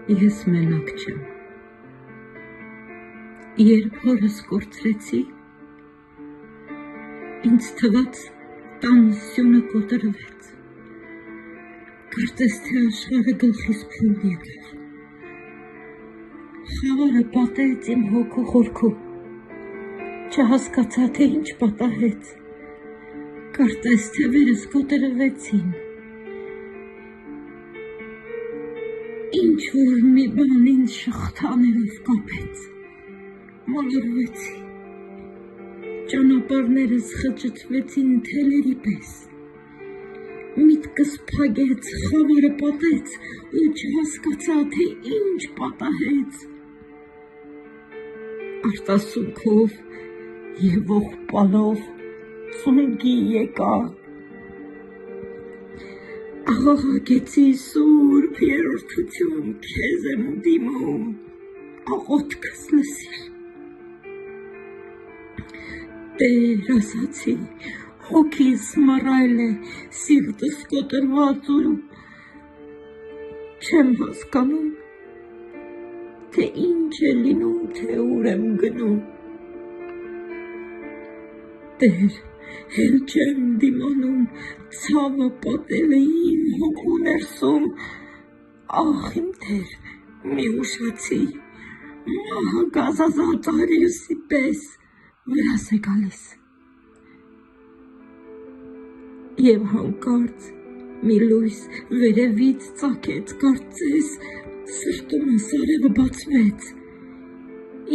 Ես մենակ չեմ։ Երբ հորս կորցրեցի, ինձ թվաց տան սյունը կոտրվեց։ Կարծես թե աշխարհը գլխիս փուլ եկավ։ Խավարը պատեց իմ հոգու խորքում։ Չհասկացա, թե ինչ պատահեց։ Կարծես թե վերս կոտրվեցին։ Ինչ որ մի բան ինձ շղթաներով կապեց, մոլորվեցի, ճանապարհներս խճճվեցին թելերի պես, միտքս փագեց, խավարը պատեց ու չհասկացա, թե ինչ պատահեց։ Արտասուքով և ողբալով ծունկի եկա, աղաղակեցի սուրբ երրորդություն, քեզ եմ դիմում, աղոթքս լսիր։ Տեր, ասացի, հոգիս մռայլ է, սիրտս կոտրված ու չեմ հասկանում, թե ինչ է լինում, թե ուր եմ գնում։ Տեր, հել չեմ դիմանում, ցավը պատել է իմ հոգու ներսում, ախ իմ Տեր, մի ուշացի, մահը գազազած Արիուսի պես վրաս է գալիս։ Եվ հանկարծ մի լույս վերևից ծագեց, կարծես սրտումս արևը բացվեց,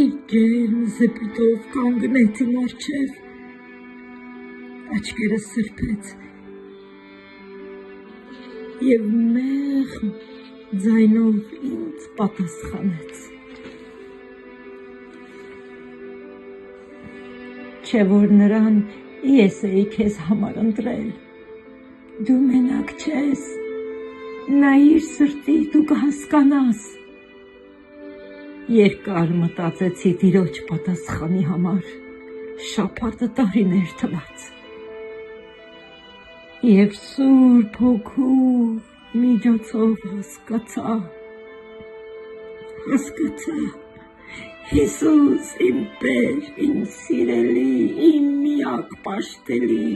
իր ջերմ զպիտով կանգնեց իմ առջև, աչքերս սրբեց և մեղմ ձայնով ինձ պատասխանեց. Չէ որ նրան ես էի քեզ համար ընտրել, դու մենակ չես, նայիր սրտիդ ու կհասկանաս։ Երկար մտածեցի Տիրոջ պատասխանի համար, շաբաթը տարիներ թվաց։ Եվ Սուրբ Հոգու միջոցով հասկացա, Հիսուս իմ Տեր, իմ սիրելի, իմ միակ պաշտելի,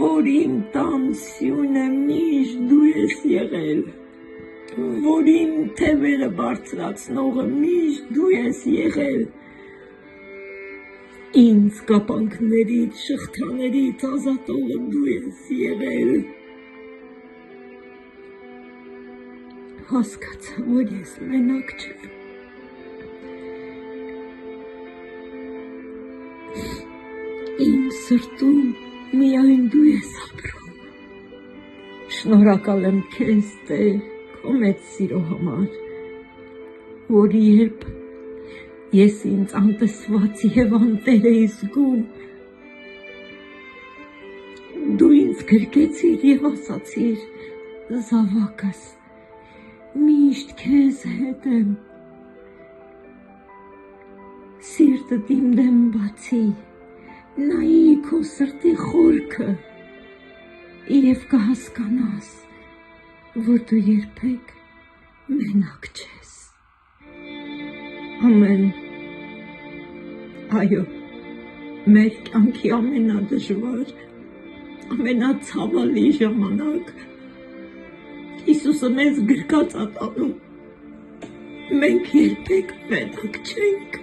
որ իմ տան սյունը միշտ դու ես եղել, որ իմ թևերը բարձրացնողը միշտ դու ես եղել, ինձ կապանքներից, շղթաներից ազատողը դու ես եղել։ Հասկացա, որ ես մենակ չեմ։ Իմ սրտում միայն դու ես ապրում։ Շնորհակալ եմ քեզ, Տեր, քո մեծ սիրո համար, որ երբ ես ինձ անտեսված և անտեր էի զգում, դու ինձ գրկեցիր և ասացիր, զավակս, միշտ քեզ հետ եմ, սիրտդ իմ դեմ բացի, նայի քո սրտի խորքը և կհասկանաս, որ դու երբեք մենակ չես։ Ամեն, այո, մեր կյանքի ամենադժվար, ամենացավալի ժամանակ Հիսուսը մեզ գրկած ատանում, մենք երբեք մենակ չենք։